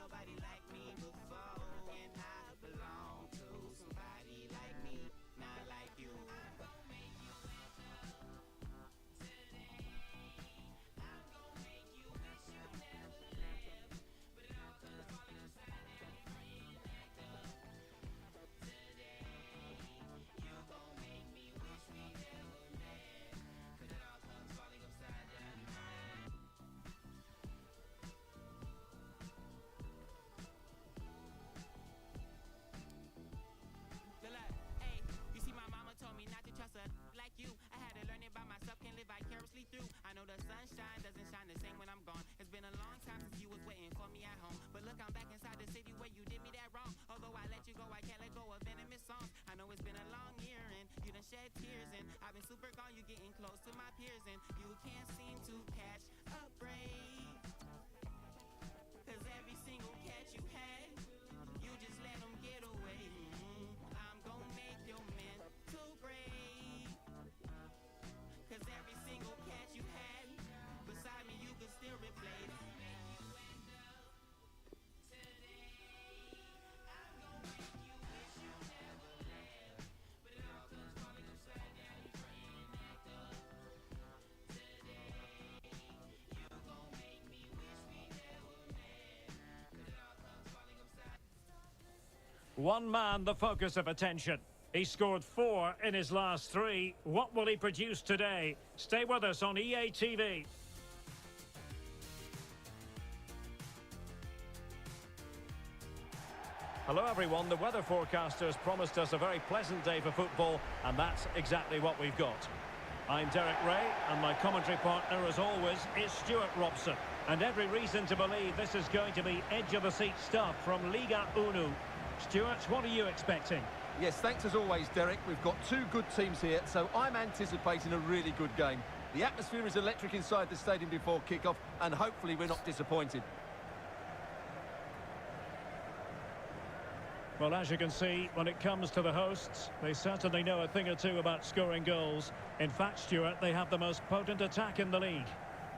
nobody like me before, and I belong to somebody like me, not like you. I'm gonna make you today. I'm gonna make you wish you never left, but it all comes falling upside down. Your friend act up today. You gon' make me wish we never met, 'cause it all comes falling upside down. Hey, you see, my mama told me not to trust a like you. I had to learn it by myself, can't live vicariously through. I know the sunshine doesn't shine the same when I'm gone. It's been a long time since you was waiting for me at home, but look, I'm back inside the city where you did me that wrong. Although I let you go, I can't let go of venomous songs. I know it's been a long year and you done shed tears, and I've been super gone, you getting close to my peers, and you can't seem to catch a break, 'cause every single catch you had, you just let them get away. I'm gonna make your mental break, 'cause every single catch you had beside me, you could still replace. One man the focus of attention. He scored 4 in his last 3. What will he produce today? Stay with us on EA TV. Hello everyone, the weather forecasters promised us a very pleasant day for football, and that's exactly what we've got. I'm Derek Ray, and my commentary partner as always is Stuart Robson. And every reason to believe this is going to be edge-of-the-seat stuff from Liga Uno. Stuart, what are you expecting? Yes, thanks as always, Derek. We've got two good teams here, so I'm anticipating a really good game. The atmosphere is electric inside the stadium before kick-off, and hopefully we're not disappointed. Well, as you can see, when it comes to the hosts, they certainly know a thing or two about scoring goals. In fact, Stuart, they have the most potent attack in the league.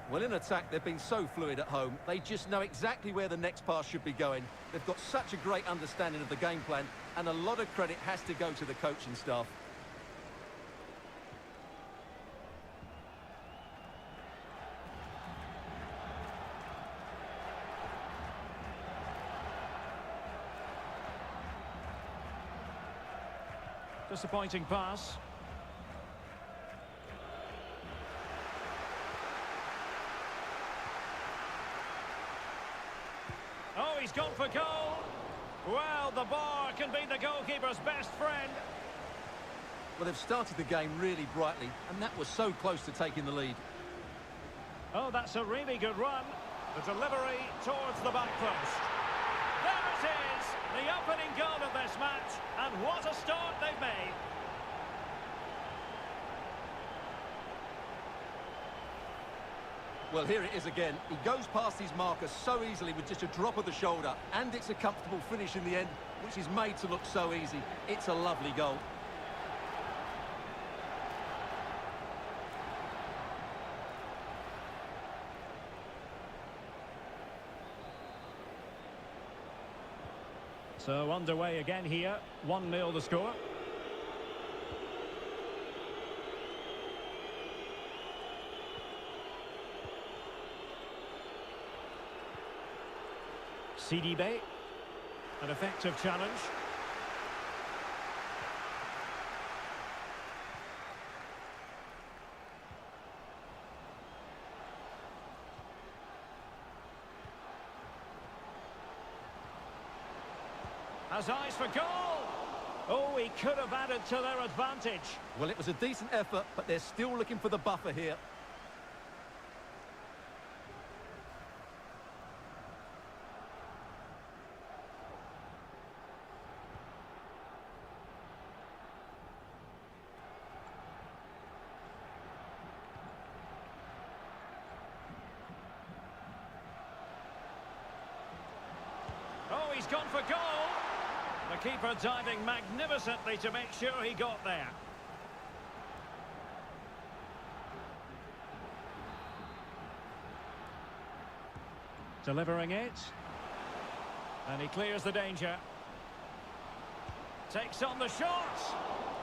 Well, in attack, they've been so fluid at home. They just know exactly where the next pass should be going. They've got such a great understanding of the game plan, and a lot of credit has to go to the coaching staff. Disappointing pass. Oh, he's gone for goal. Well, the bar can be the goalkeeper's best friend. Well, they've started the game really brightly, and that was so close to taking the lead. Oh, that's a really good run. The delivery towards the back post. There it is, the opening goal of this match, and what a start they've made. Well, here it is again. He goes past his marker so easily with just a drop of the shoulder, and it's a comfortable finish in the end, which is made to look so easy. It's a lovely goal. So underway again here, 1-0 the score. CDB, an effective challenge. Has eyes for goal. Oh, he could have added to their advantage. Well, it was a decent effort, but they're still looking for the buffer here. Oh, he's gone for goal. The keeper diving magnificently to make sure he got there. Delivering it. And he clears the danger. Takes on the shot.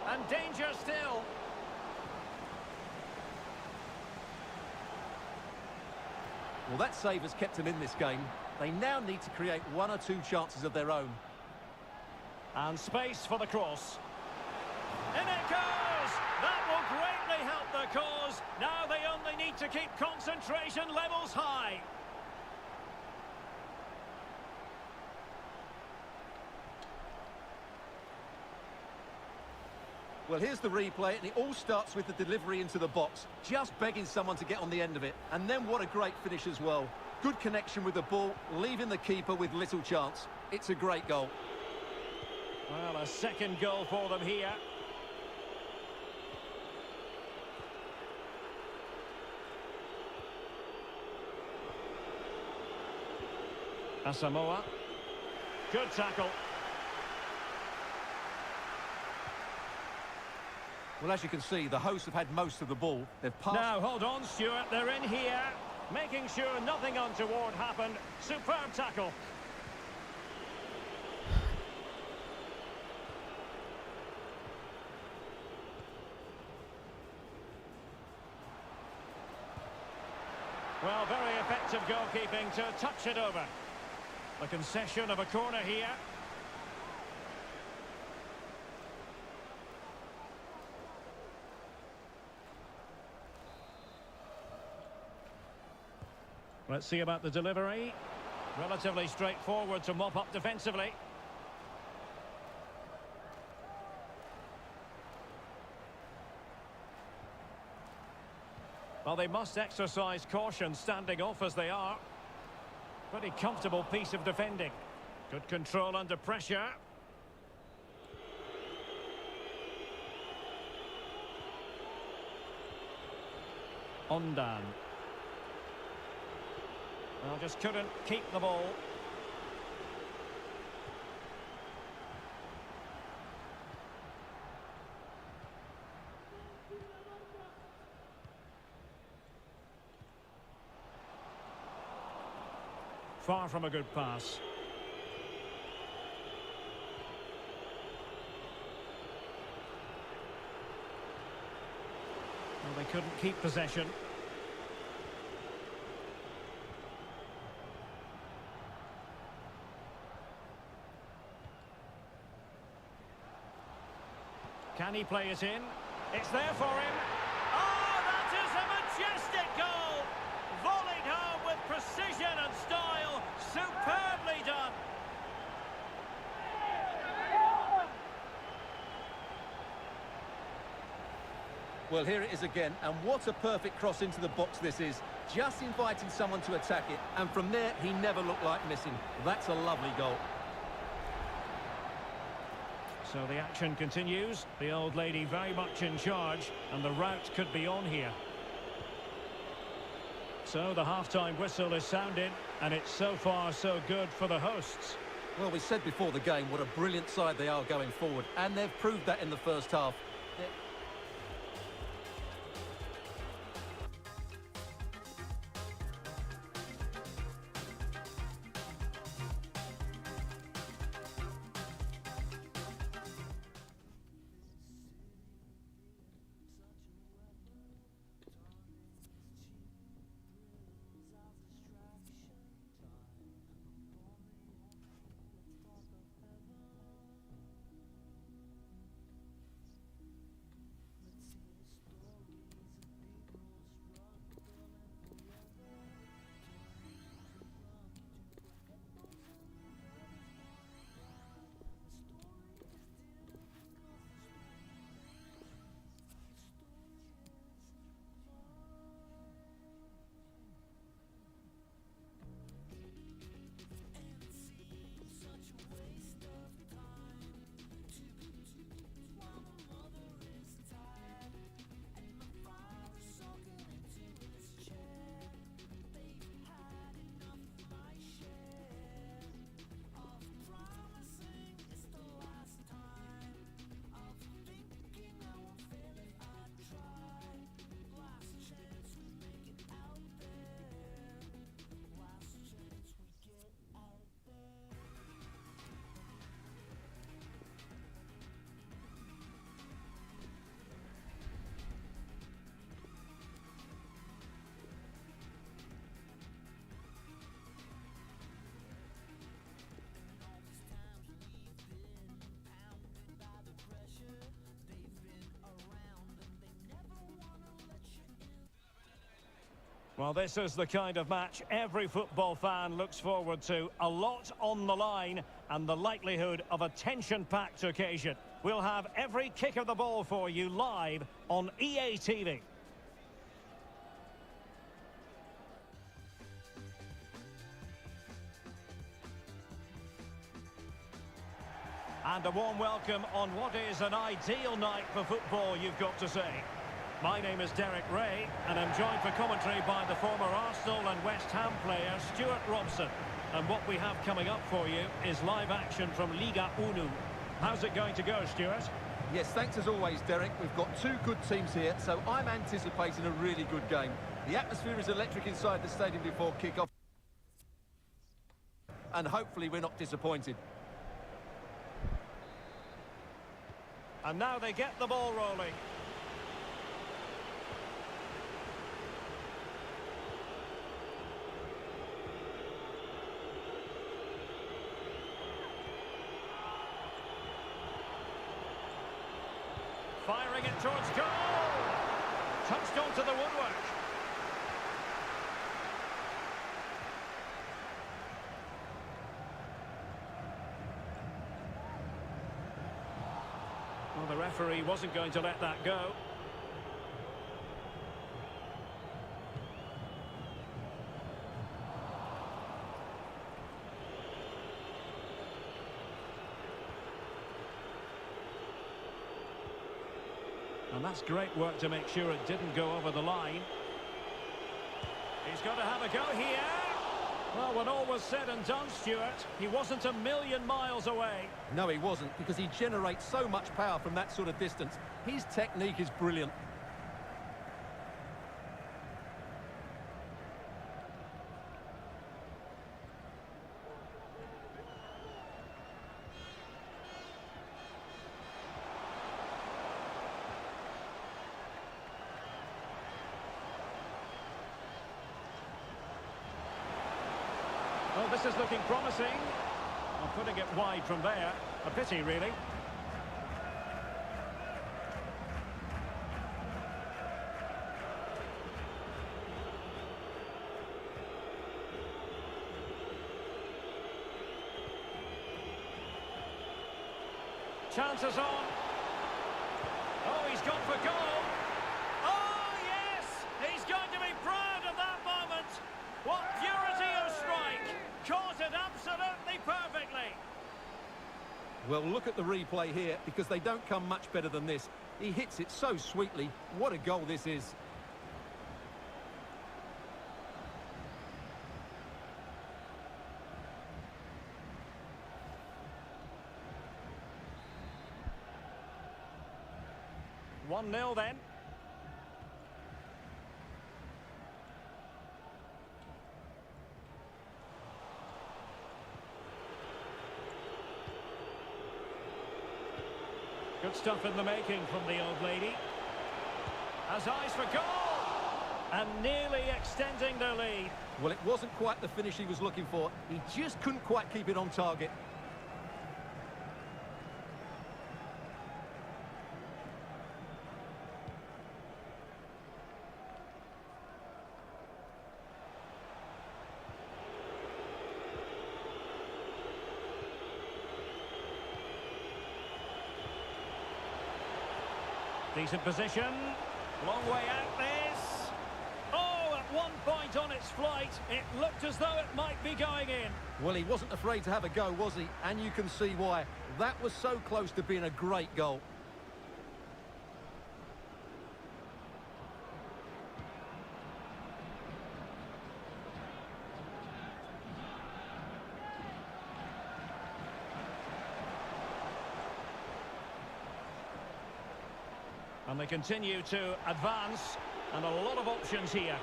And danger still. Well, that save has kept them in this game. They now need to create one or two chances of their own. And space for the cross. In it goes! That will greatly help their cause. Now they only need to keep concentration levels high. Well, here's the replay, and it all starts with the delivery into the box. Just begging someone to get on the end of it. And then what a great finish as well. Good connection with the ball, leaving the keeper with little chance. It's a great goal. Well, a second goal for them here. Asamoah. Good tackle. Well, as you can see, the hosts have had most of the ball. They've passed... Now, hold on, Stuart. They're in here. Making sure nothing untoward happened. Superb tackle. Well, very effective goalkeeping to touch it over. A concession of a corner here. Let's see about the delivery. Relatively straightforward to mop up defensively. Well, they must exercise caution standing off as they are. Pretty comfortable piece of defending. Good control under pressure. Ondan. Well, just couldn't keep the ball. Far from a good pass. Well, they couldn't keep possession. Can he play it in? It's there for him. Oh, that is a majestic goal! Volleyed home with precision and style. Superbly done. Well, here it is again, and what a perfect cross into the box this is. Just inviting someone to attack it, and from there, he never looked like missing. That's a lovely goal. So the action continues. The old lady very much in charge, and the rout could be on here. So the half-time whistle is sounded, and it's so far so good for the hosts. Well, we said before the game what a brilliant side they are going forward, and they've proved that in the first half. Well, this is the kind of match every football fan looks forward to. A lot on the line and the likelihood of a tension-packed occasion. We'll have every kick of the ball for you live on EA TV. And a warm welcome on what is an ideal night for football, you've got to say. My name is Derek Ray, and I'm joined for commentary by the former Arsenal and West Ham player, Stuart Robson. And what we have coming up for you is live action from Liga 1. How's it going to go, Stuart? Yes, thanks as always, Derek. We've got two good teams here, so I'm anticipating a really good game. The atmosphere is electric inside the stadium before kick-off, and hopefully we're not disappointed. And now they get the ball rolling. Firing it towards goal! Touched onto the woodwork. Well, the referee wasn't going to let that go. And that's great work to make sure it didn't go over the line. He's got to have a go here. Well, when all was said and done, Stuart, he wasn't a million miles away. No, he wasn't, because he generates so much power from that sort of distance. His technique is brilliant. Well, this is looking promising. Well, putting it wide from there. A pity, really. Chances on. Oh, he's gone for goal. Oh, yes! He's going to be proud of that moment. What purity of strike! Caught it absolutely perfectly. Well, look at the replay here, because they don't come much better than this. He hits it so sweetly. What a goal this is. One 1-0 then. Good stuff in the making from the old lady. Has eyes for goal! And nearly extending their lead. Well, it wasn't quite the finish he was looking for. He just couldn't quite keep it on target. Decent position. Long way out this. Oh, at one point on its flight, it looked as though it might be going in. Well, he wasn't afraid to have a go, was he? And you can see why. That was so close to being a great goal. And they continue to advance, and a lot of options here.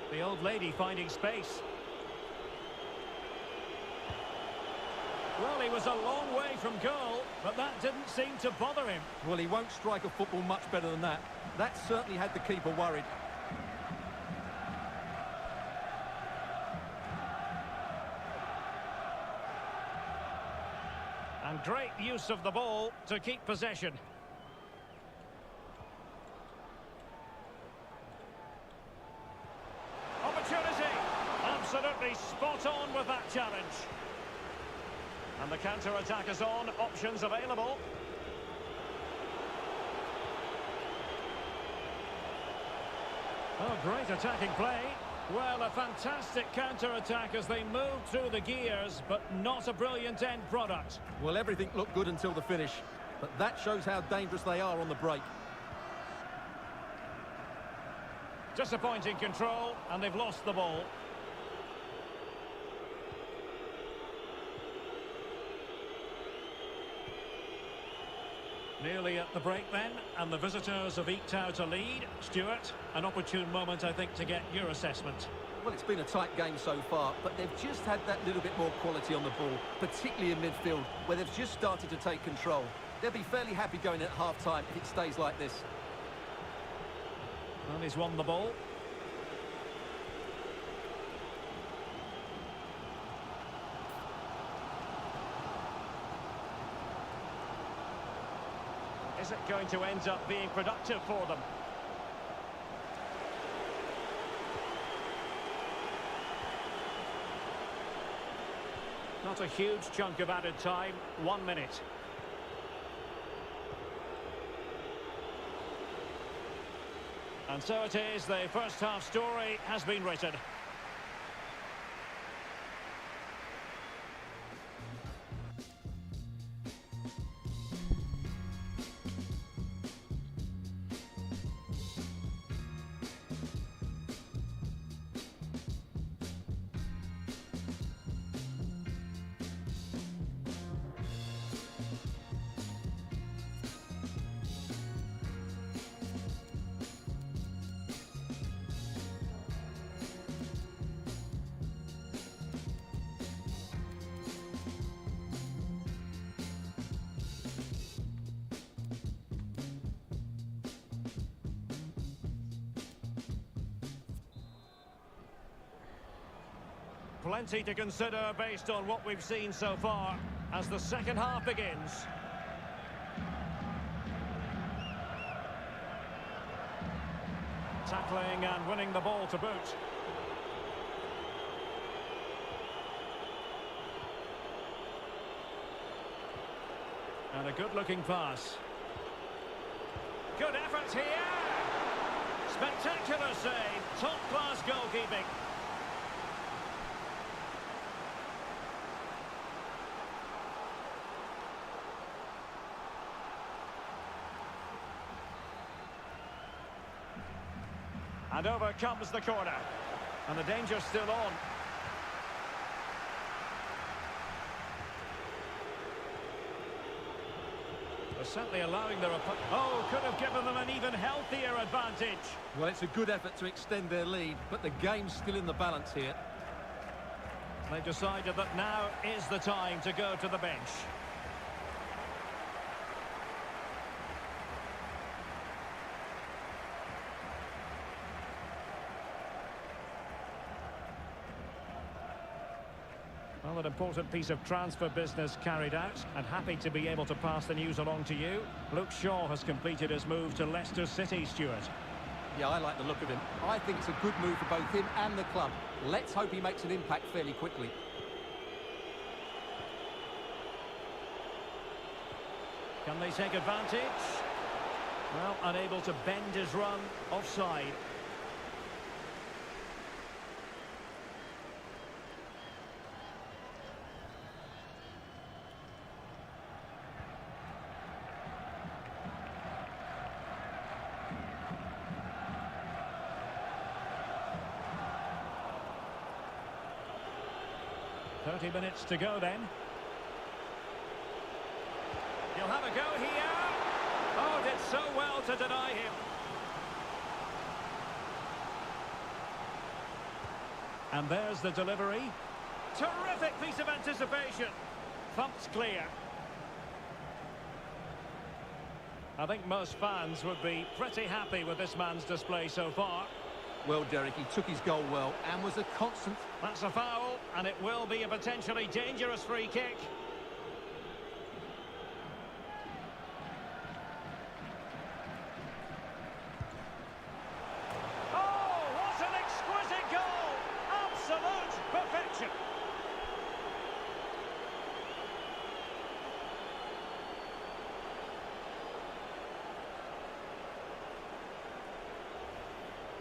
The old lady finding space. Well, he was a long way from goal, but that didn't seem to bother him. Well, he won't strike a football much better than that. That certainly had the keeper worried. great use of the ball to keep possession. Opportunity! Absolutely spot on with that challenge. And the counter-attack is on, options available. Oh, great attacking play. Well, a fantastic counter-attack as they move through the gears, but not a brilliant end product. Well, everything looked good until the finish, but that shows how dangerous they are on the break. Disappointing control, and they've lost the ball. Nearly at the break then, and the visitors have eked out a lead. Stuart, an opportune moment, I think, to get your assessment. Well, it's been a tight game so far, but they've just had that little bit more quality on the ball, particularly in midfield, where they've just started to take control. They'll be fairly happy going at half-time if it stays like this. Well, he's won the ball. Is it going to end up being productive for them? Not a huge chunk of added time, 1 minute. And so it is, the first half story has been written. Plenty to consider based on what we've seen so far as the second half begins. Tackling and winning the ball to boot. And a good-looking pass. Good effort here! Spectacular save, top-class goalkeeping. And over comes the corner. And the danger's still on. They're certainly allowing their opponent... Oh, could have given them an even healthier advantage. Well, it's a good effort to extend their lead, but the game's still in the balance here. They've decided that now is the time to go to the bench. Well, an important piece of transfer business carried out, and happy to be able to pass the news along to you. Luke Shaw has completed his move to Leicester City, Stuart. Yeah, I like the look of him. I think it's a good move for both him and the club. Let's hope he makes an impact fairly quickly. Can they take advantage? Well, unable to bend his run, offside. "30 minutes to go then. He'll have a go here. Oh, did so well to deny him. And there's the delivery. Terrific piece of anticipation. Thumped clear. I think most fans would be pretty happy with this man's display so far. Well, Derek, he took his goal well and was a constant. That's a foul, and it will be a potentially dangerous free kick.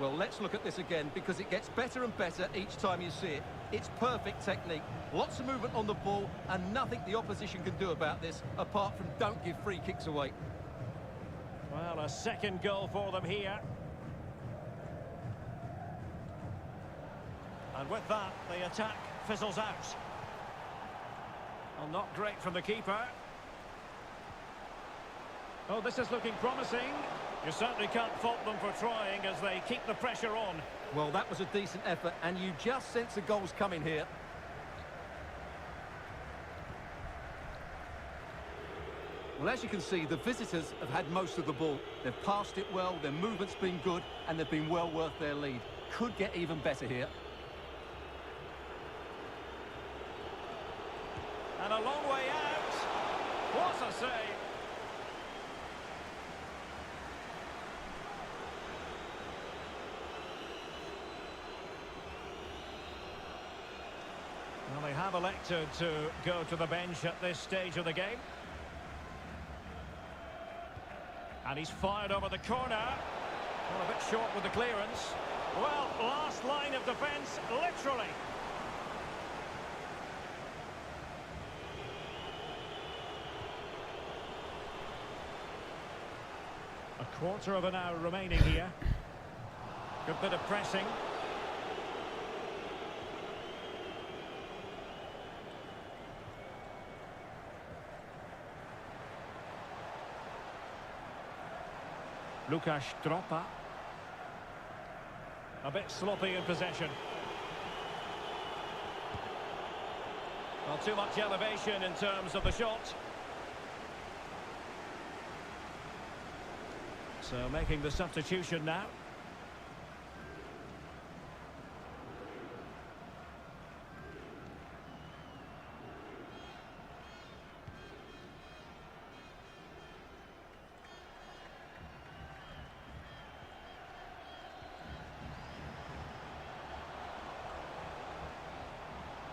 Well, let's look at this again because it gets better and better each time you see it. It's perfect technique, lots of movement on the ball, and nothing the opposition can do about this apart from don't give free kicks away. Well, a second goal for them here. And with that, the attack fizzles out. Well, not great from the keeper. Oh, this is looking promising. You certainly can't fault them for trying as they keep the pressure on. Well, that was a decent effort, and you just sense the goals coming here. Well, as you can see, the visitors have had most of the ball. They've passed it well, their movement's been good, and they've been well worth their lead. Could get even better here. And a long way out. What a save. Well, they have elected to go to the bench at this stage of the game. And he's fired over the corner. Well, a bit short with the clearance. Well, last line of defence, literally. A quarter of an hour remaining here. Good bit of pressing. Lukasz Tropa. A bit sloppy in possession. Well, too much elevation in terms of the shot. So making the substitution now.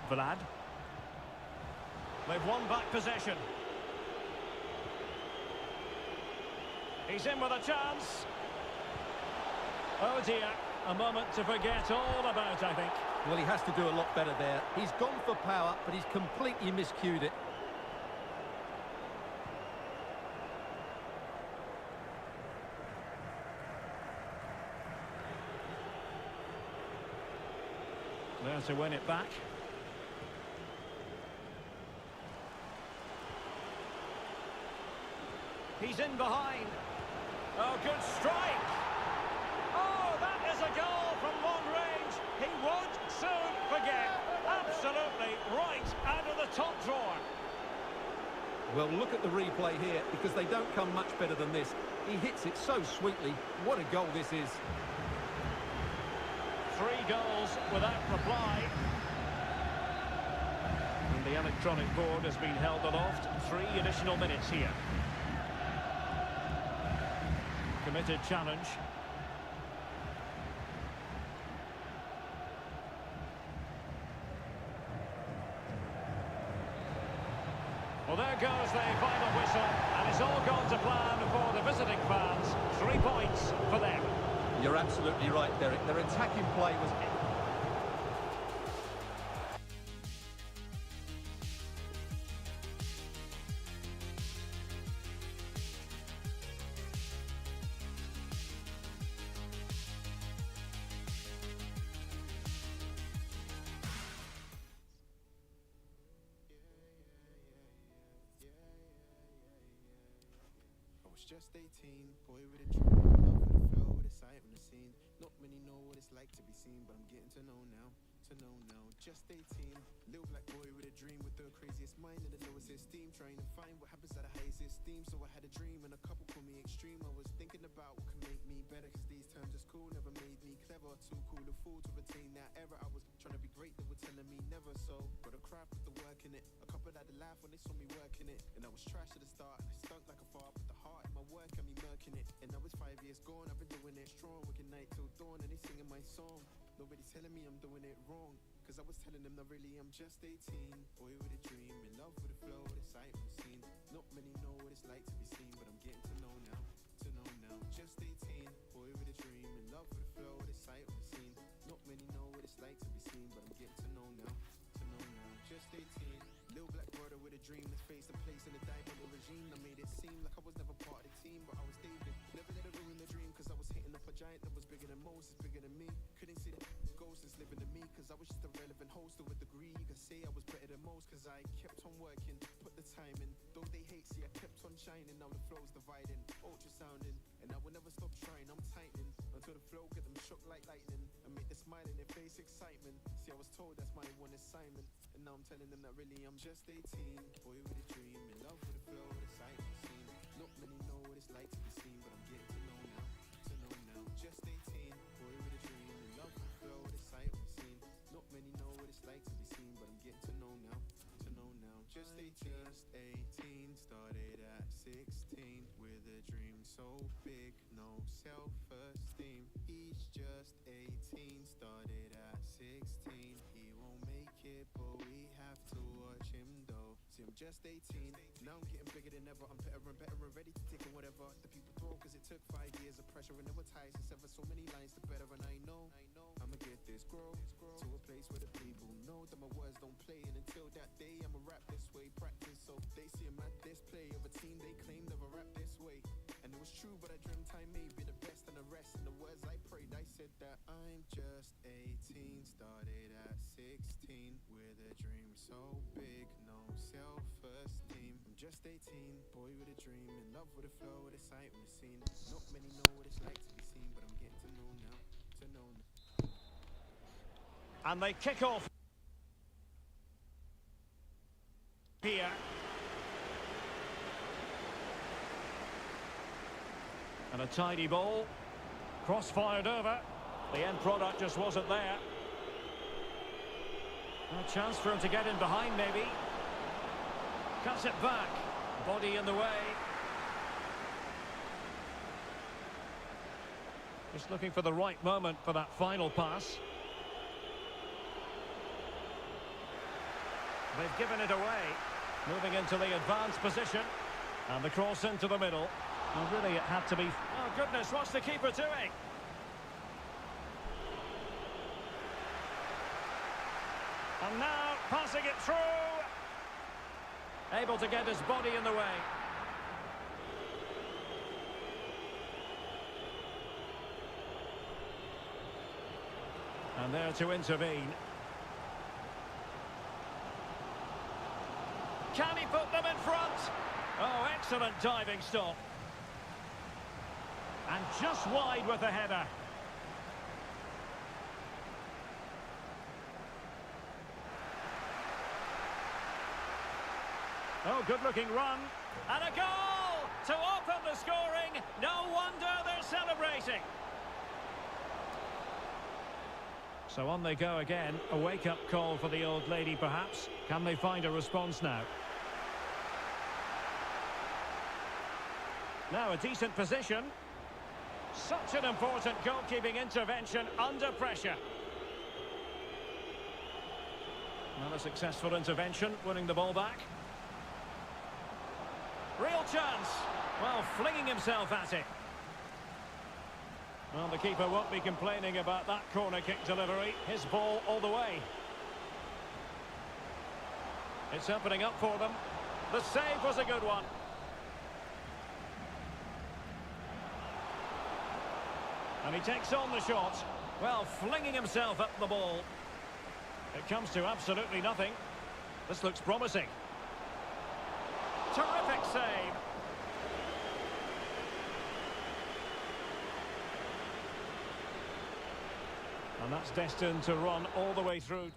Vlad. They've won back possession. He's in with a chance. Oh dear, a moment to forget all about, I think. Well, he has to do a lot better there. He's gone for power, but he's completely miscued it. There to win it back. He's in behind. Oh, good strike. Oh, that is a goal from long range. He won't soon forget. Absolutely right out of the top drawer. Well, look at the replay here because they don't come much better than this. He hits it so sweetly. What a goal this is. 3 goals without reply. And the electronic board has been held aloft. 3 additional minutes here. Committed challenge. Well, there goes the final whistle, and it's all gone to plan for the visiting fans. 3 points for them. You're absolutely right, Derek. Their attacking play was... Just 18, boy with a dream, love with the flow, with a sight on the scene. Not many know what it's like to be seen, but I'm getting to know now, Just 18, little black boy with a dream, with the craziest mind and the lowest esteem. Trying to find what happens at the highest esteem. So I had a dream and a couple call me extreme. I was thinking about what can make me better, cause these terms of school never made me clever. Too cool a fool to retain that error. I was trying to be great, they were telling me never. So, got a cry, put the work in it. A couple had to laugh when they saw me working it. And I was trash at the start, and I stunk like a fart. But the heart in my work got me murking it. And now it's 5 years gone, I've been doing it strong. Working night till dawn, and they singing my song. Nobody's telling me I'm doing it wrong, cause I was telling them not really, I'm just 18. Boy with a dream, in love with the flow, the sight on the scene. Not many know what it's like to be seen, but I'm getting to know now, Just 18, boy with a dream, in love with the flow, the just 18. Little black brother with a dream to face the place in the diamond regime. I made it seem like I was never part of the team, but I was David. Never let it ruin the dream, cause I was hitting up a giant that was bigger than Moses, bigger than me. Couldn't see the ghost that's living in me, cause I was just a relevant host to a degree. You could say I was better than most, cause I kept on working, put the time in. Though they hate, see I kept on shining. Now the flow's dividing, ultrasounding, and I will never stop trying. I'm tightening until the flow get them shook like lightning and make the smile in their face excitement. See, I was told that's my one assignment, and now I'm telling them that really I'm just 18. Boy with a dream, in love with the flow, the sight and scene. Not many know what it's like to be seen, but I'm getting to know now, to know now. Just 18, boy with a dream, in love with the flow, the sight and scene. Not many know what it's like to be seen, but I'm getting to know now, to know now. Just 18, started at 16 with a dream so big, no self-esteem. He's just 18, started at 16. He won't make it, but we have to watch him though. See, I'm just 18, now I'm getting bigger than ever. I'm better and ready to take on whatever the people throw, cause it took 5 years of pressure and there were ties and sever so many lines to better. And I know I'ma get this grow to a place where the people know that my words don't play. And until that day, I'ma rap this way, practice so they see him at display of a team they claim never rap this way. And it was true, but I dreamt I may be the best and the rest. And the words I prayed, I said that I'm just 18, started at 16 with a dream so big, no self-esteem. I'm just 18, boy with a dream, in love with the flow, with the sight and the scene. Not many know what it's like to be seen, but I'm getting to know now, to know now. And they kick off here. And a tidy ball. Cross-fired over. The end product just wasn't there. A chance for him to get in behind, maybe. Cuts it back. Body in the way. Just looking for the right moment for that final pass. They've given it away. Moving into the advanced position. And the cross into the middle. And really it had to be... Oh goodness, what's the keeper doing? And now passing it through. Able to get his body in the way. And there to intervene. Can he put them in front? Oh, excellent diving stop. And just wide with the header. Oh, good-looking run. And a goal to open the scoring. No wonder they're celebrating. So on they go again. A wake-up call for the old lady, perhaps. Can they find a response now? Now a decent position. Such an important goalkeeping intervention under pressure. Well, a successful intervention, winning the ball back. Real chance. Well, flinging himself at it. Well, the keeper won't be complaining about that corner kick delivery. His ball all the way. It's opening up for them. The save was a good one. And he takes on the shot. Well, flinging himself at the ball. It comes to absolutely nothing. This looks promising. Terrific save. And that's destined to run all the way through.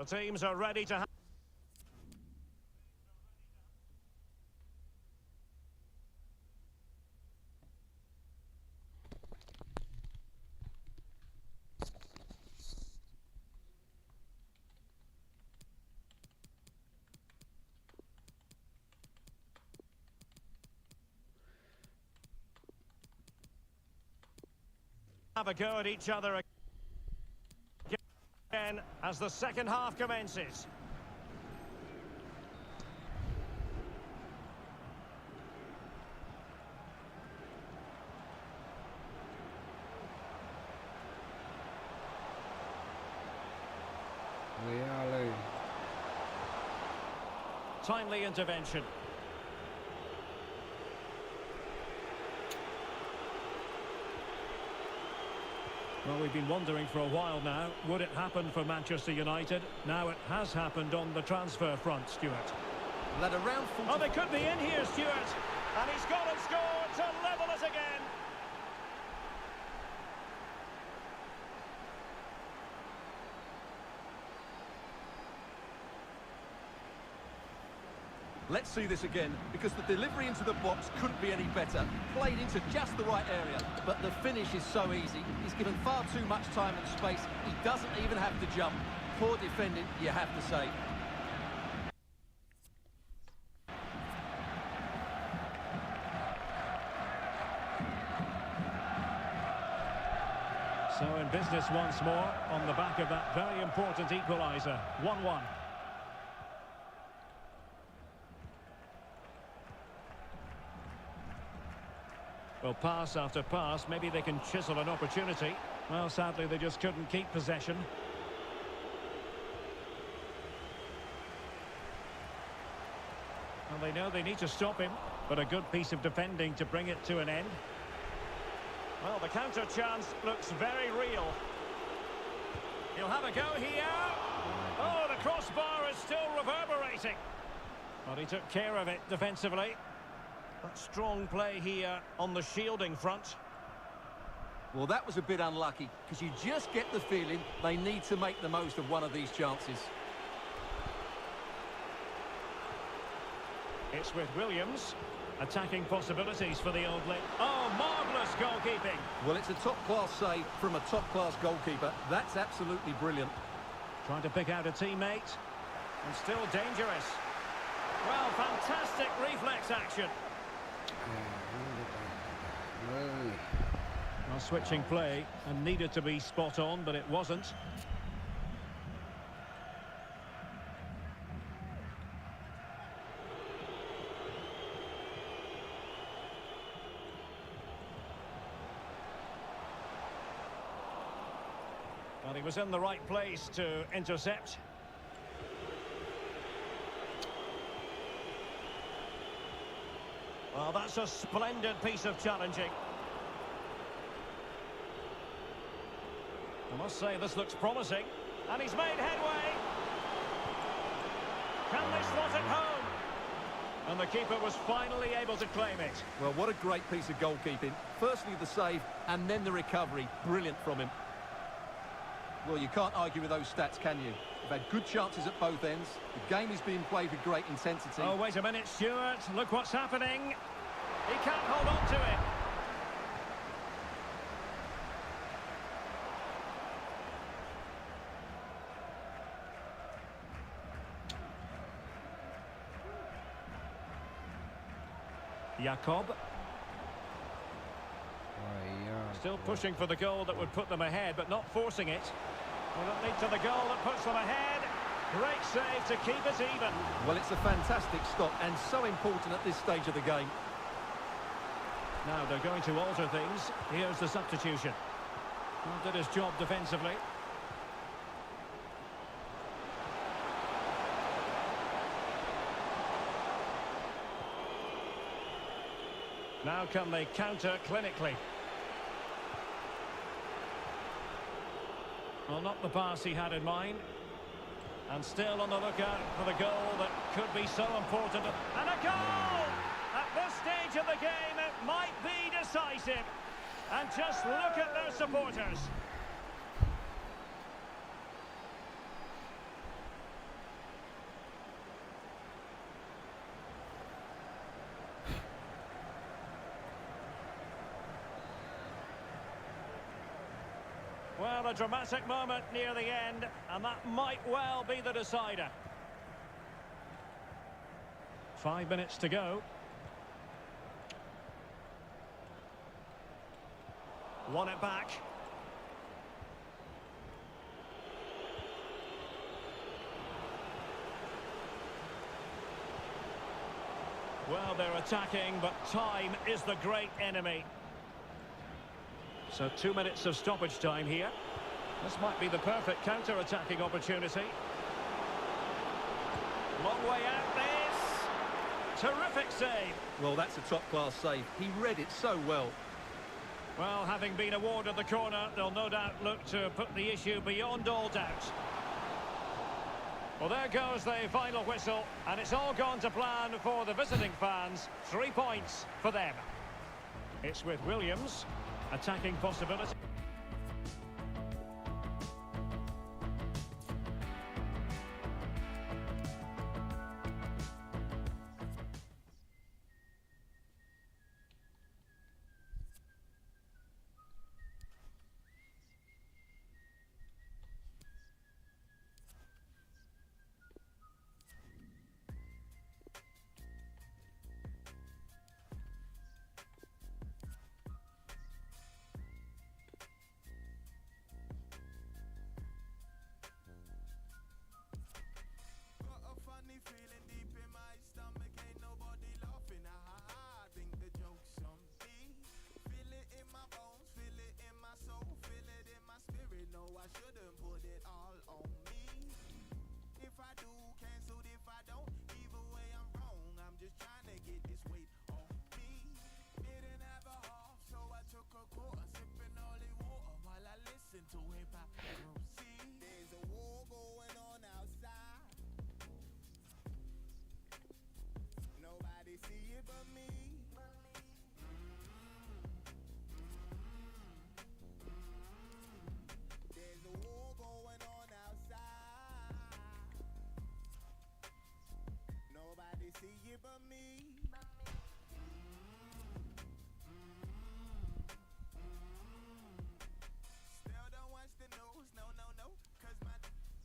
The teams are ready to have a go at each other again as the second half commences. Timely intervention. Well, we've been wondering for a while now, would it happen for Manchester United? Now it has happened on the transfer front, Stuart. Led around 40... Oh, they could be in here, Stuart. And he's gone and scored to level us again. Let's see this again, because the delivery into the box couldn't be any better. Played into just the right area, but the finish is so easy. He's given far too much time and space. He doesn't even have to jump. Poor defending, you have to say. So in business once more, on the back of that very important equaliser. 1-1. Well, pass after pass, maybe they can chisel an opportunity. Well, sadly, they just couldn't keep possession. Well, they know they need to stop him, but a good piece of defending to bring it to an end. Well, the counter chance looks very real. He'll have a go here. Oh, the crossbar is still reverberating. But he took care of it defensively. But strong play here on the shielding front. Well, that was a bit unlucky, because you just get the feeling they need to make the most of one of these chances. It's with Williams. Attacking possibilities for the old lady. Oh, marvellous goalkeeping. Well, it's a top-class save from a top-class goalkeeper. That's absolutely brilliant. Trying to pick out a teammate. And still dangerous. Well, fantastic reflex action. Well, switching play and needed to be spot on, but it wasn't. Well, he was in the right place to intercept. Well, that's a splendid piece of challenging. I must say, this looks promising. And he's made headway. Can they slot it home? And the keeper was finally able to claim it. Well, what a great piece of goalkeeping. Firstly, the save, and then the recovery. Brilliant from him. Well, you can't argue with those stats, can you? They've had good chances at both ends. The game is being played with great intensity. Oh, wait a minute, Stuart. Look what's happening. He can't hold on to it. Jakob. Still pushing for the goal that would put them ahead, but not forcing it. Will it lead to the goal that puts them ahead? Great save to keep it even. Well, it's a fantastic stop and so important at this stage of the game. Now they're going to alter things. Here's the substitution. Well, did his job defensively. Now can they counter clinically? Well, not the pass he had in mind. And still on the lookout for the goal that could be so important. And a goal! At this stage of the game, it might be decisive. And just look at their supporters. Well, a dramatic moment near the end, and that might well be the decider. 5 minutes to go. Won it back. Well, they're attacking, but time is the great enemy. So 2 minutes of stoppage time here. This might be the perfect counter-attacking opportunity. Long way out this. Terrific save. Well, that's a top-class save. He read it so well. Well, having been awarded the corner, they'll no doubt look to put the issue beyond all doubt. Well, there goes the final whistle, and it's all gone to plan for the visiting fans. 3 points for them. It's with Williams, attacking possibility. Got a funny feeling deep in my stomach, ain't nobody laughing. I think the joke's on me. Feel it in my bones, feel it in my soul, feel it in my spirit. No, I shouldn't put it all on me. If I do, cancelled. If I don't, either way I'm wrong. I'm just trying to get this weight off me. Didn't have a half, so I took a quarter, sipping holy water while I listened to hypocrisy. There's a war going on outside. Nobody see it but me. There's a war going on outside. Nobody see it but me. Still don't watch the news, no, no, no, 'cause my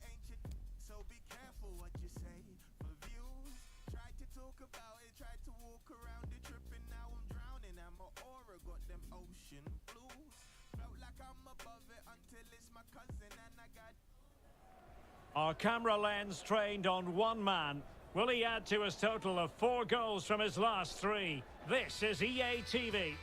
ain't your, so be careful what you say for views. Tried to talk about it, tried to walk around it, tripping, now I'm drowning, and my aura got them ocean blues. Felt like I'm above it until it's my cousin and I got... Our camera lens trained on one man. Will he add to his total of 4 goals from his last 3? This is EA TV.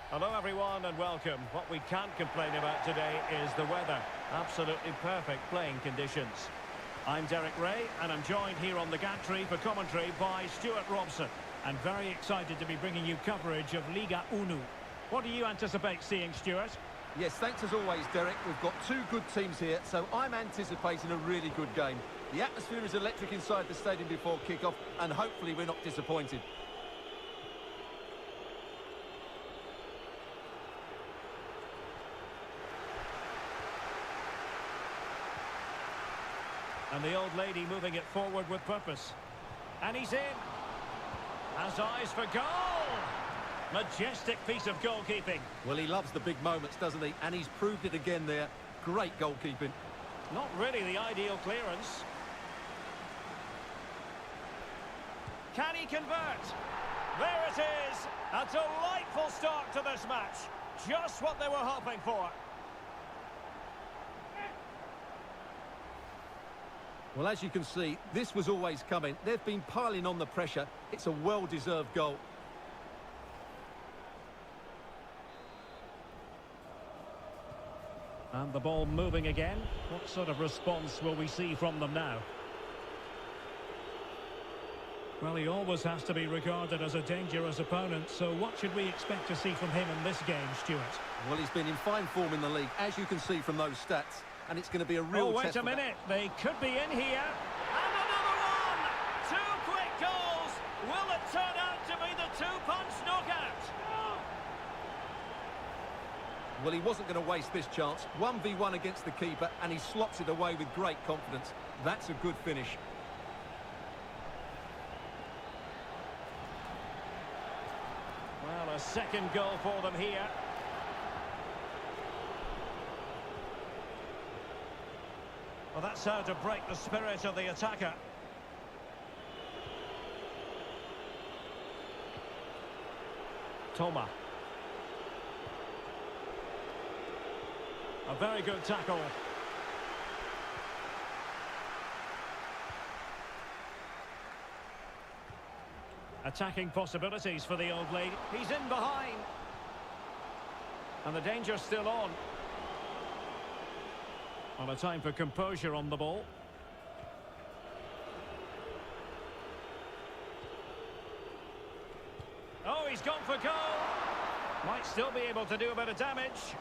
Hello everyone and welcome. What we can't complain about today is the weather. Absolutely perfect playing conditions. I'm Derek Ray and I'm joined here on the gantry for commentary by Stuart Robson. And very excited to be bringing you coverage of Liga Uno. What do you anticipate seeing, Stuart? Yes, thanks as always, Derek. We've got 2 good teams here, so I'm anticipating a really good game. The atmosphere is electric inside the stadium before kick-off, and hopefully we're not disappointed. And the old lady moving it forward with purpose. And he's in. Has eyes for goal. Majestic piece of goalkeeping. Well, he loves the big moments, doesn't he? And he's proved it again there. Great goalkeeping. Not really the ideal clearance. Can he convert? There it is. A delightful start to this match. Just what they were hoping for. Well, as you can see, this was always coming. They've been piling on the pressure. It's a well-deserved goal. And the ball moving again. What sort of response will we see from them now? Well, he always has to be regarded as a dangerous opponent, so what should we expect to see from him in this game, Stuart? Well, he's been in fine form in the league, as you can see from those stats, and it's going to be a real test. Oh, wait test a minute. They could be in here. And another one! 2 quick goals! Will it turn out to be the 2-punch knockout? Well, he wasn't going to waste this chance. 1v1 against the keeper, and he slots it away with great confidence. That's a good finish. Well, A second goal for them here. Well, that's how to break the spirit of the attacker. Toma. A very good tackle. Attacking possibilities for the old lady. He's in behind. And the danger's still on. Well, a time for composure on the ball. Oh, he's gone for goal. Might still be able to do a bit of damage.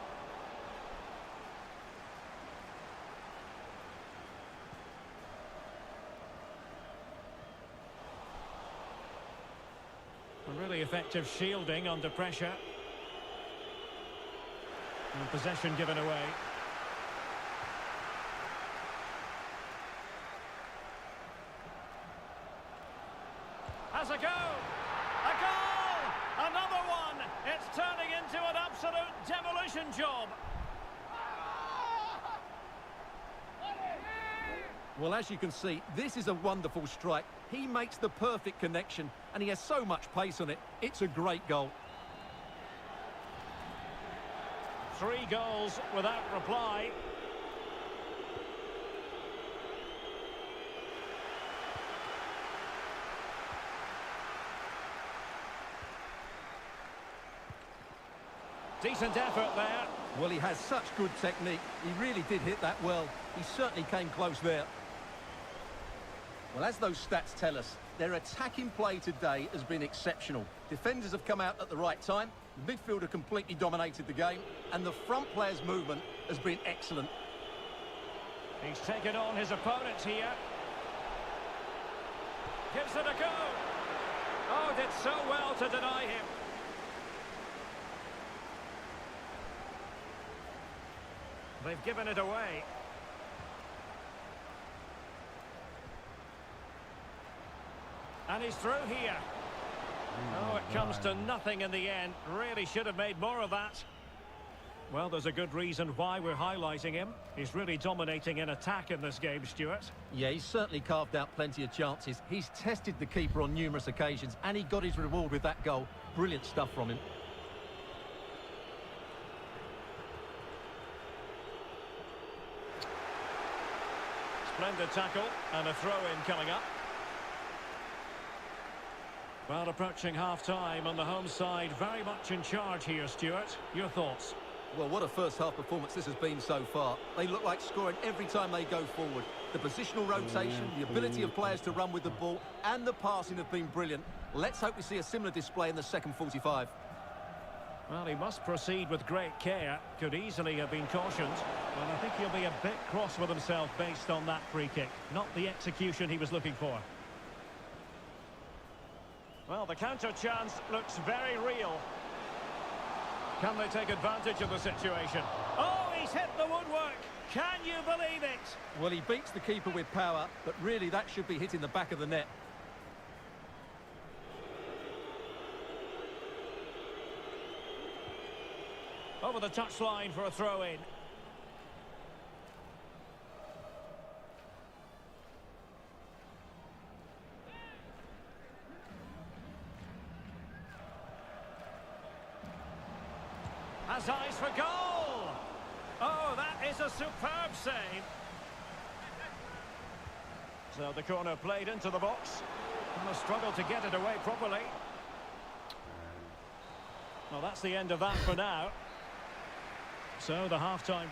A really effective shielding under pressure. And possession given away. Has a go! A goal! Another one! It's turning into an absolute demolition job. Well, as you can see, this is a wonderful strike. He makes the perfect connection, and he has so much pace on it. It's a great goal. 3 goals without reply. Decent effort there. Well, he has such good technique. He really did hit that well. He certainly came close there. Well, as those stats tell us, their attacking play today has been exceptional. Defenders have come out at the right time, the midfielder completely dominated the game, and the front player's movement has been excellent. He's taken on his opponents here. Gives it a go. Oh, did so well to deny him. They've given it away. And he's through here. Oh, it comes to nothing in the end. Really should have made more of that. Well, there's a good reason why we're highlighting him. He's really dominating in attack in this game, Stuart. Yeah, he's certainly carved out plenty of chances. He's tested the keeper on numerous occasions, and he got his reward with that goal. Brilliant stuff from him. Splendid tackle, and a throw-in coming up. Well, approaching half-time on the home side, very much in charge here, Stuart. Your thoughts? Well, what a first-half performance this has been so far. They look like scoring every time they go forward. The positional rotation, the ability of players to run with the ball, and the passing have been brilliant. Let's hope we see a similar display in the second 45. Well, he must proceed with great care. Could easily have been cautioned. Well, I think he'll be a bit cross with himself based on that free kick. Not the execution he was looking for. Well, the counter chance looks very real. Can they take advantage of the situation? Oh, he's hit the woodwork. Can you believe it? Well, he beats the keeper with power, but really that should be hitting the back of the net. Over the touchline for a throw-in. Has eyes for goal! Oh, that is a superb save. So the corner played into the box. And a struggle to get it away properly. Well, that's the end of that for now. So the half-time...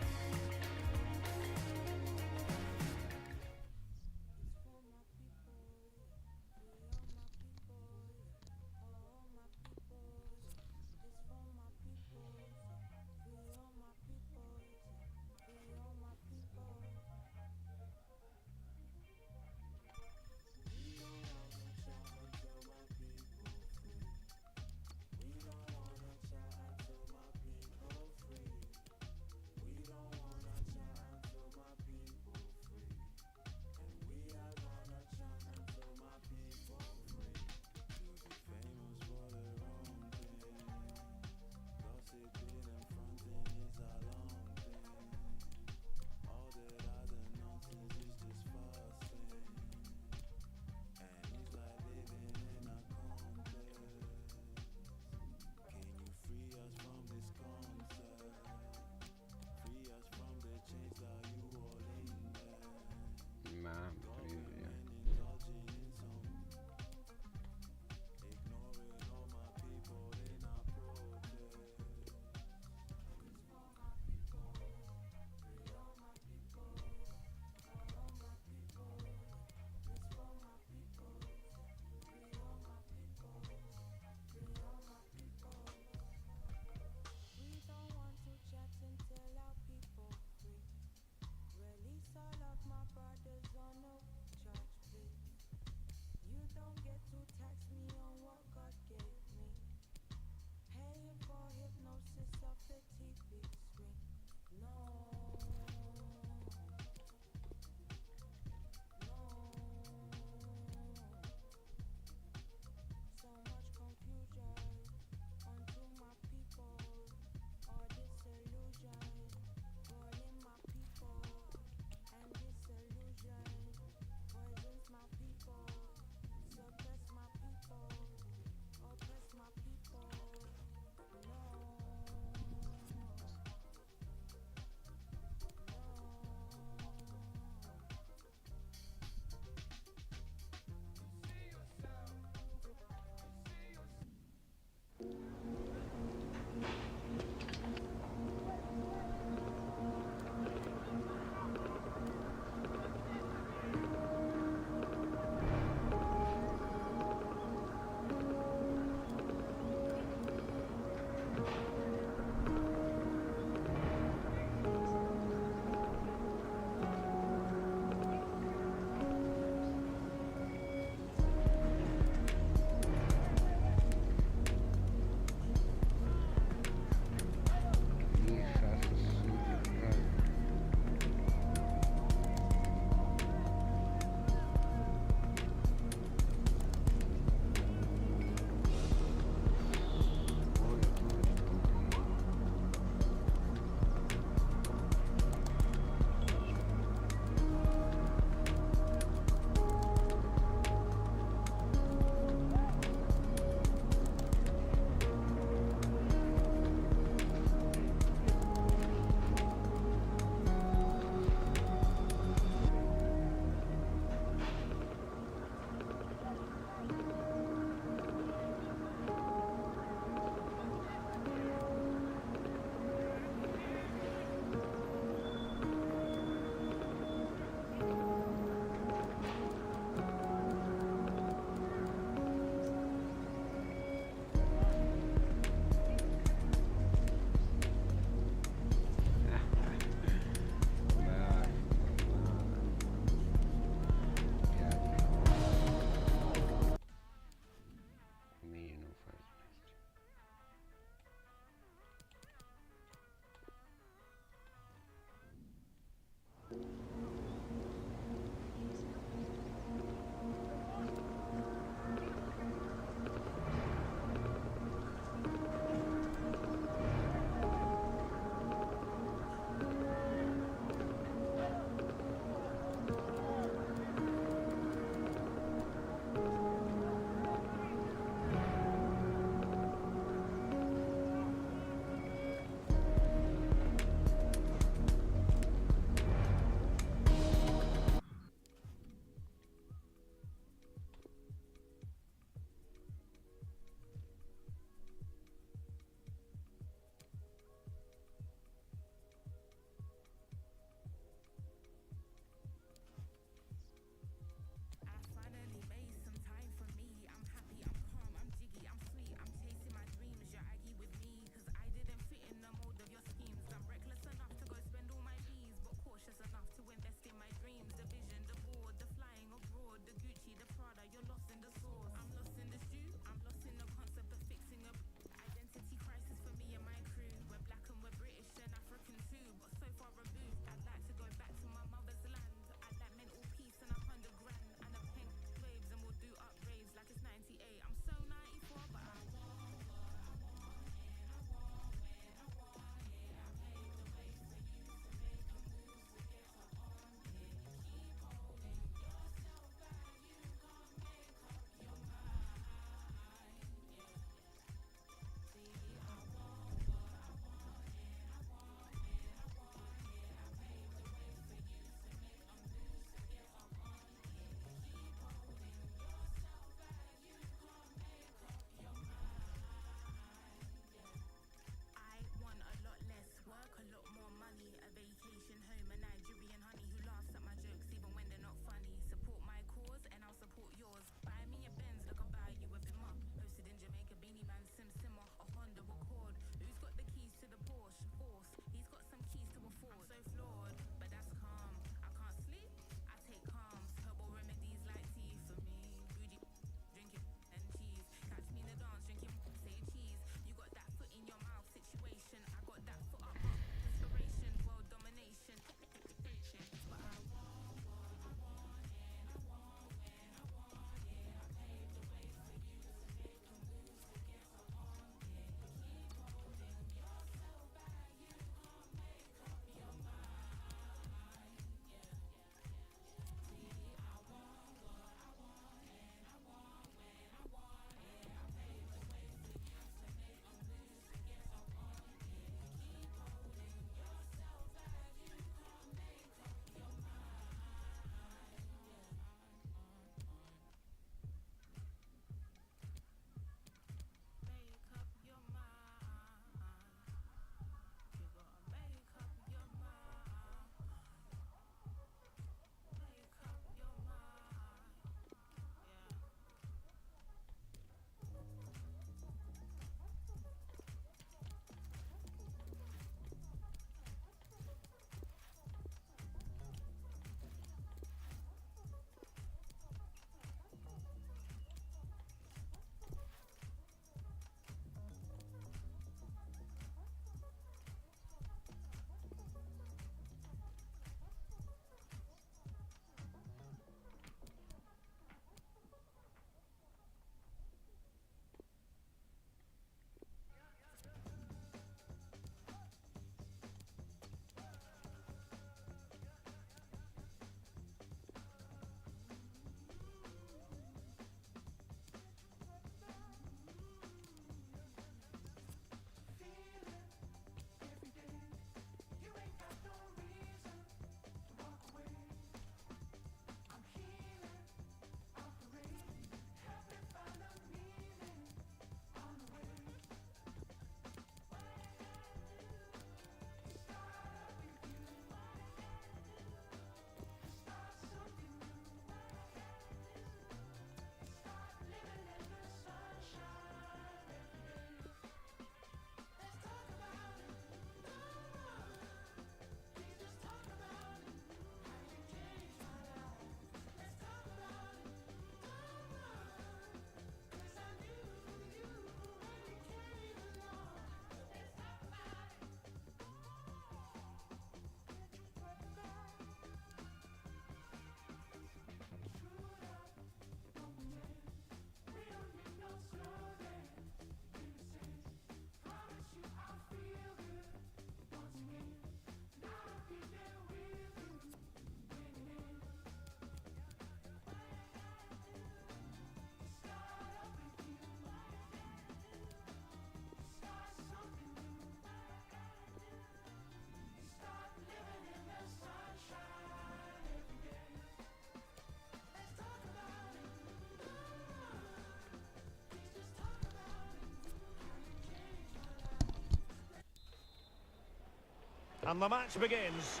And the match begins.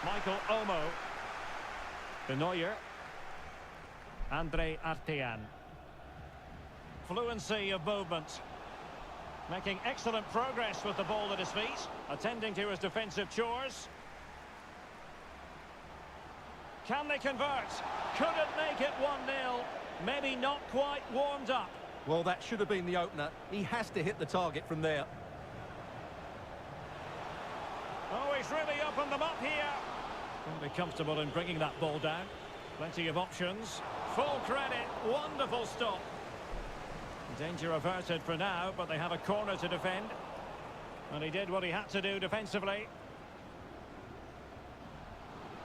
Michael Olmo. De Neuer. Andre Artean. Fluency of movement. Making excellent progress with the ball at his feet. Attending to his defensive chores. Can they convert? Couldn't make it 1-0. Maybe not quite warmed up. Well, that should have been the opener. He has to hit the target from there. Oh, he's really opened them up here. Won't be comfortable in bringing that ball down. Plenty of options. Full credit. Wonderful stop. Danger averted for now, but they have a corner to defend. And he did what he had to do defensively.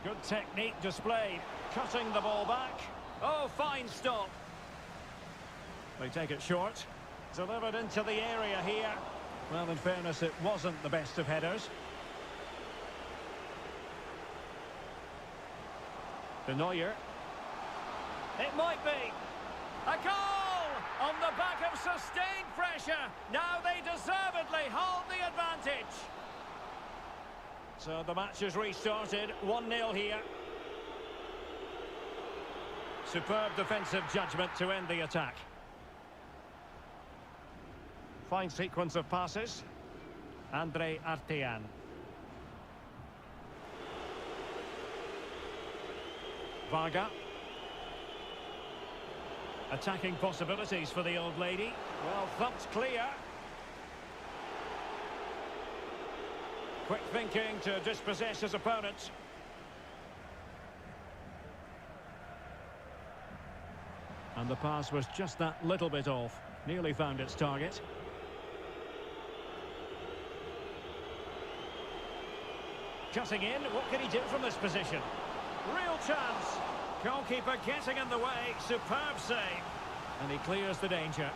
Good technique displayed. Cutting the ball back. Oh, fine stop. They take it short. Delivered into the area here. Well, in fairness, it wasn't the best of headers. De Neuer. It might be. A goal! On the back of sustained pressure. Now they deservedly hold the advantage. So the match is restarted. 1-0 here. Superb defensive judgment to end the attack. Fine sequence of passes. Andre Artean. Varga. Attacking possibilities for the old lady. Well, thumped clear. Quick thinking to dispossess his opponent. And the pass was just that little bit off. Nearly found its target. Cutting in, what can he do from this position? Real chance. Goalkeeper getting in the way. Superb save. And he clears the danger.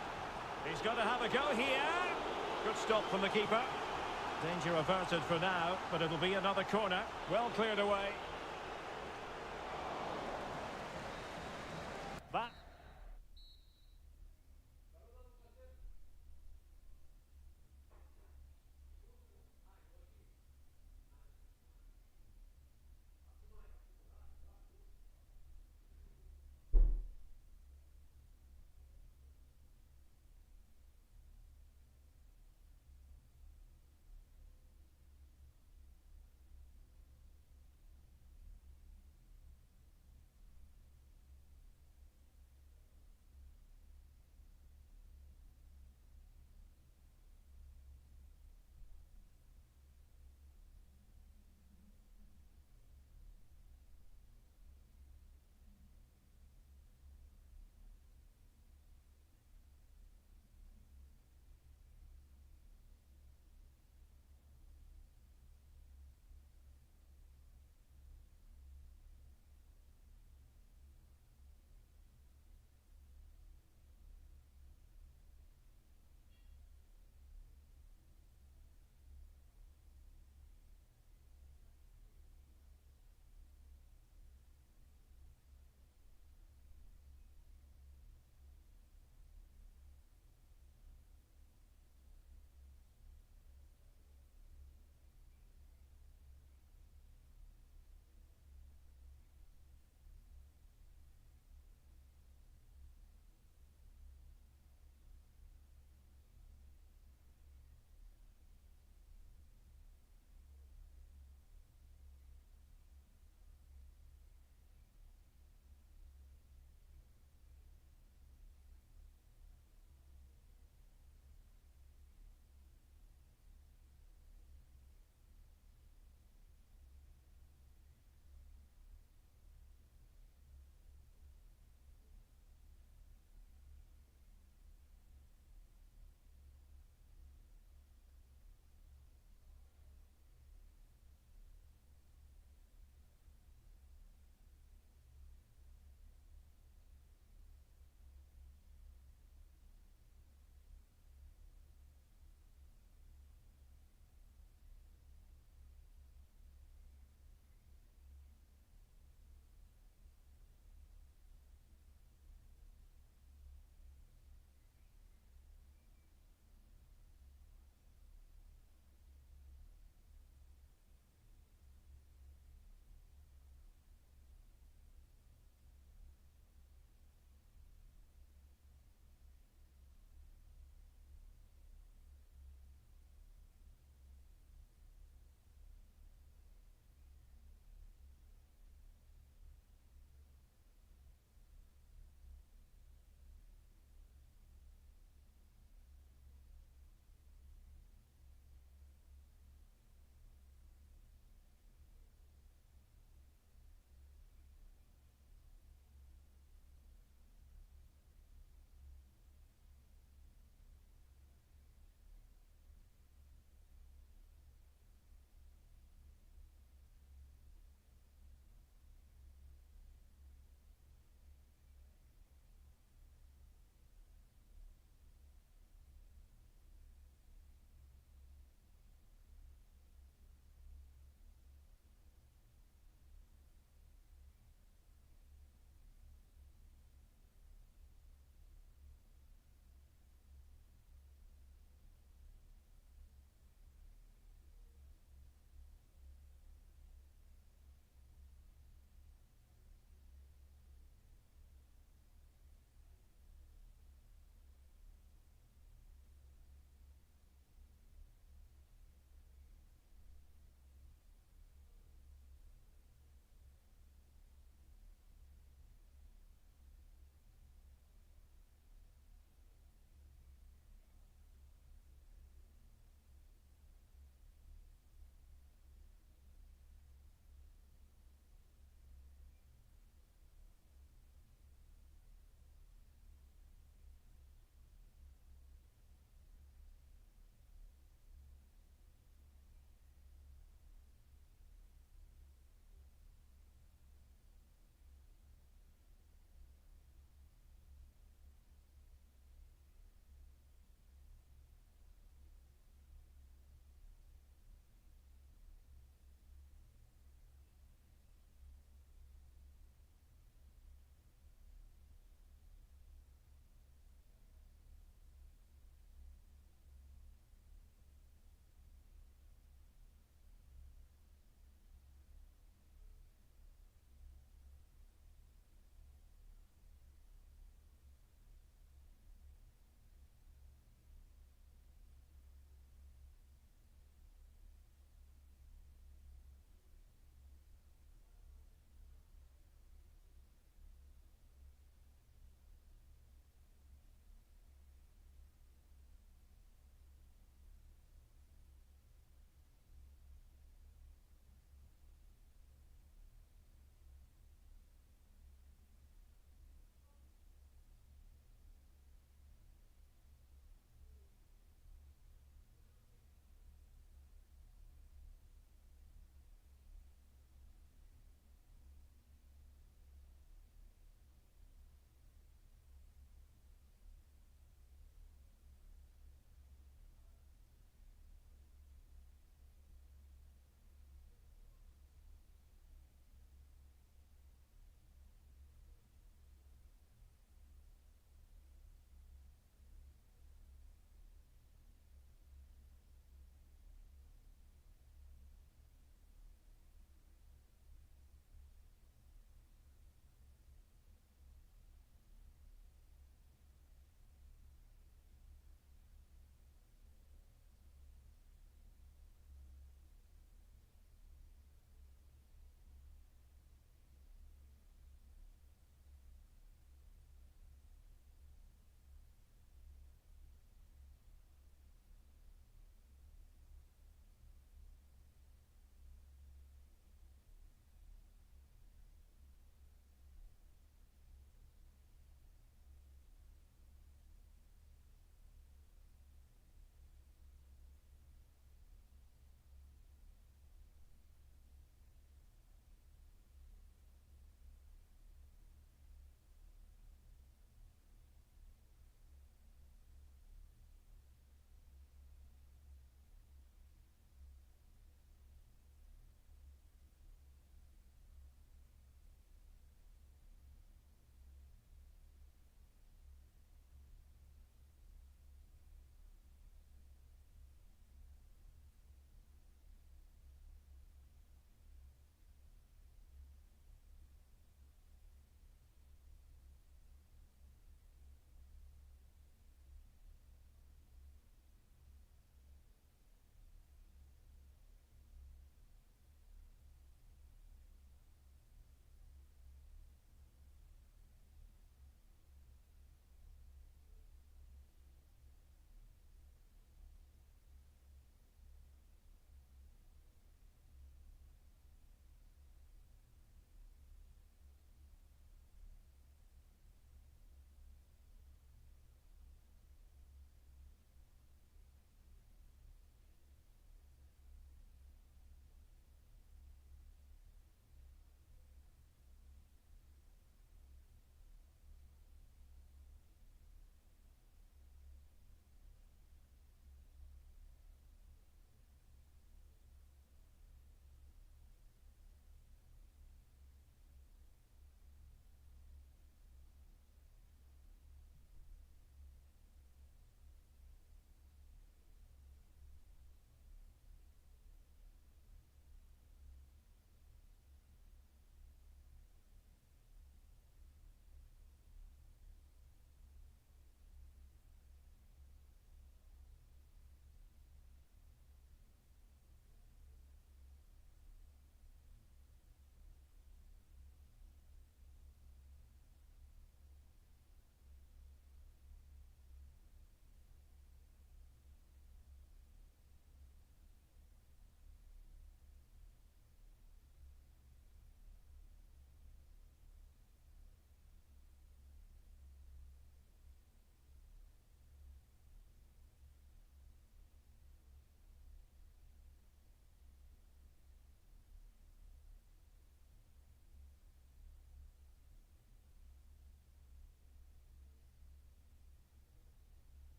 He's got to have a go here. Good stop from the keeper. Danger averted for now, but it'll be another corner. Well cleared away. That.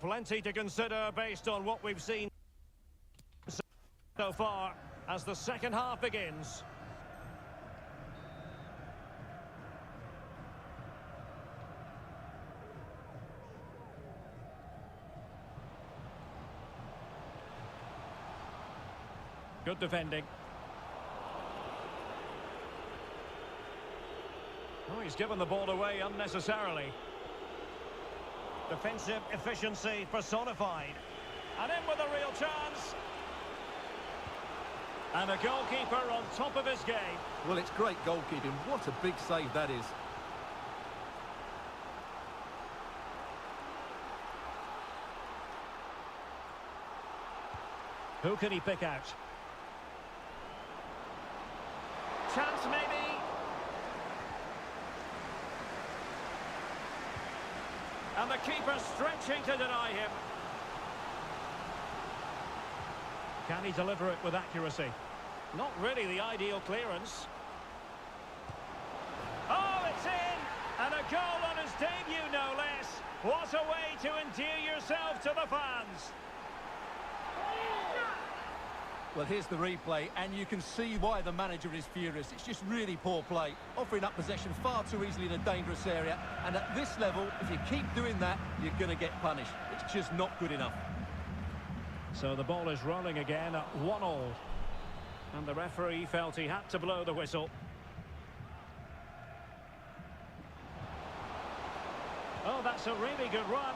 plenty to consider based on what we've seen so far as the second half begins. Good defending. Oh, he's given the ball away unnecessarily. Defensive efficiency personified. And in with a real chance. And a goalkeeper on top of his game. Well, it's great goalkeeping. What a big save that is. Who can he pick out? Chance maybe. And the keeper stretching to deny him. Can he deliver it with accuracy? Not really the ideal clearance. Oh, it's in! And a goal on his debut, no less. What a way to endear yourself to the fans. Well, here's the replay, and you can see why the manager is furious. It's just really poor play, offering up possession far too easily in a dangerous area. And at this level, if you keep doing that, you're going to get punished. It's just not good enough. So the ball is rolling again at 1-1. And the referee felt he had to blow the whistle. Oh, that's a really good run.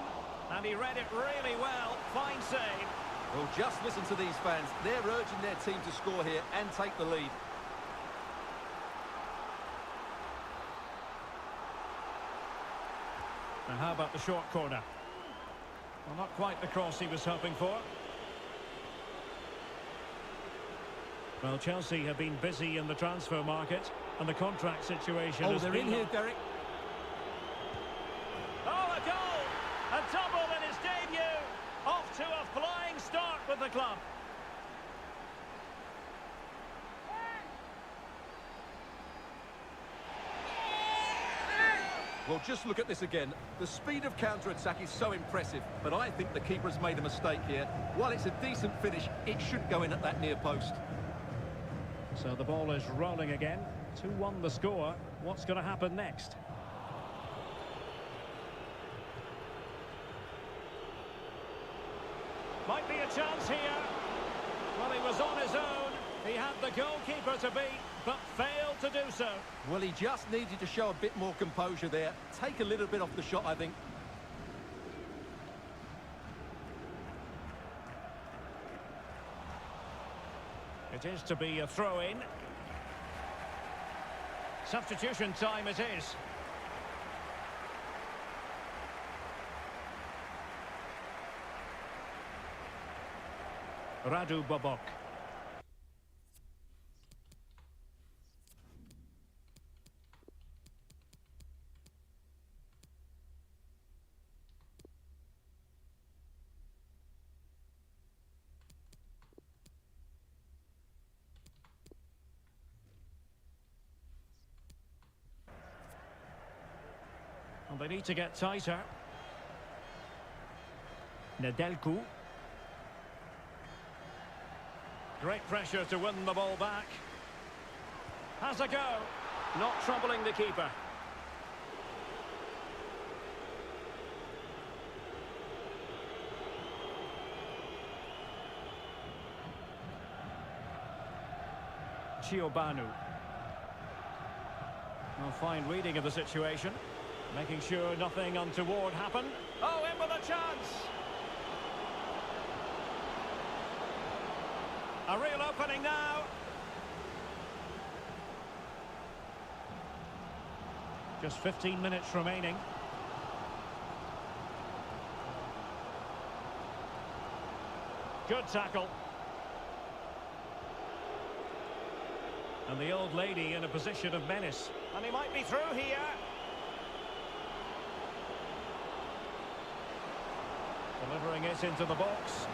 And he read it really well. Fine save. Well, just listen to these fans. They're urging their team to score here and take the lead. And how about the short corner? Well, not quite the cross he was hoping for. Well, Chelsea have been busy in the transfer market, and the contract situation has they're been... in here, Derek. Oh, a goal! A double in his debut! Off to a flying start with the club. Well, just look at this again. The speed of counter-attack is so impressive, but I think the keeper's made a mistake here. While it's a decent finish, it should go in at that near post. So the ball is rolling again. 2-1 the score. What's going to happen next? Might be a chance here. Well, he was on his own. He had the goalkeeper to beat, but failed to do so. Well, he just needed to show a bit more composure there. Take a little bit off the shot, I think. It is to be a throw-in. Substitution time it is. Radu Bobok. And they need to get tighter. Nedelku. Great pressure to win the ball back. Has a go. Not troubling the keeper. Chiobanu. A fine reading of the situation. Making sure nothing untoward happened. Oh, in with a chance! A real opening now. Just 15 minutes remaining. Good tackle. And the old lady in a position of menace. And he might be through here. Delivering it into the box.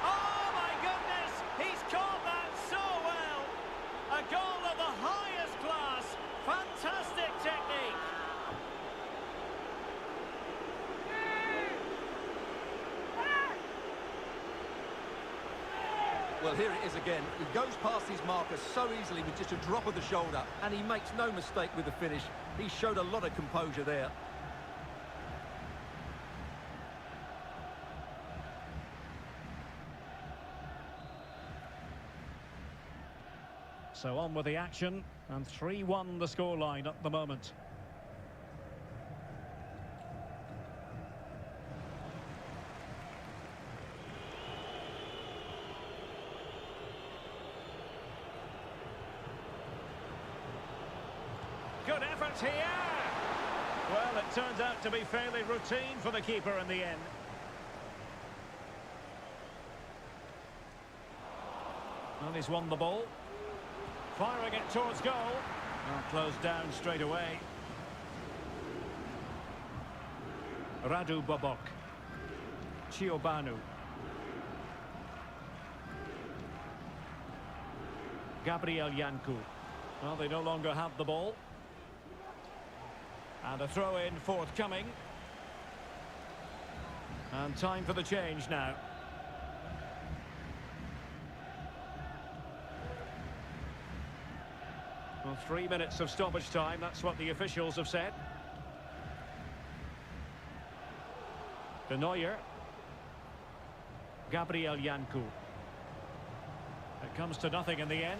Oh, my goodness! He's caught that so well! A goal of the highest class. Fantastic technique. Well, here it is again. He goes past his marker so easily with just a drop of the shoulder, and he makes no mistake with the finish. He showed a lot of composure there. So on with the action, and 3-1 the scoreline at the moment. Good effort here! Well, it turns out to be fairly routine for the keeper in the end. And he's won the ball. Firing it towards goal. Well, closed down straight away. Radu Bobok. Ciobanu. Gabriel Yanku. Well, they no longer have the ball. And a throw-in forthcoming. And time for the change now. Well, 3 minutes of stoppage time, that's what the officials have said. De Neuer. Gabriel Yanku. It comes to nothing in the end.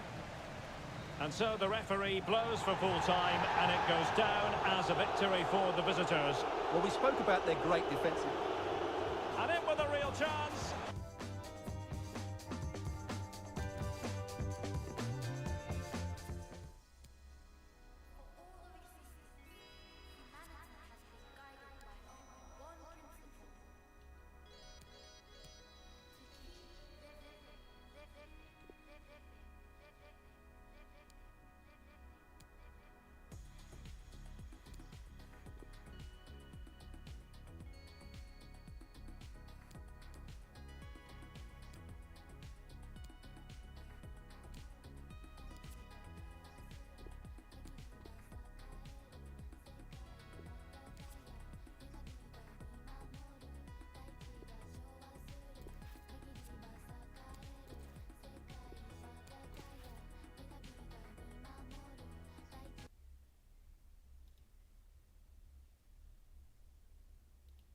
And so the referee blows for full time, and it goes down as a victory for the visitors. Well, we spoke about their great defensive. And in with a real chance.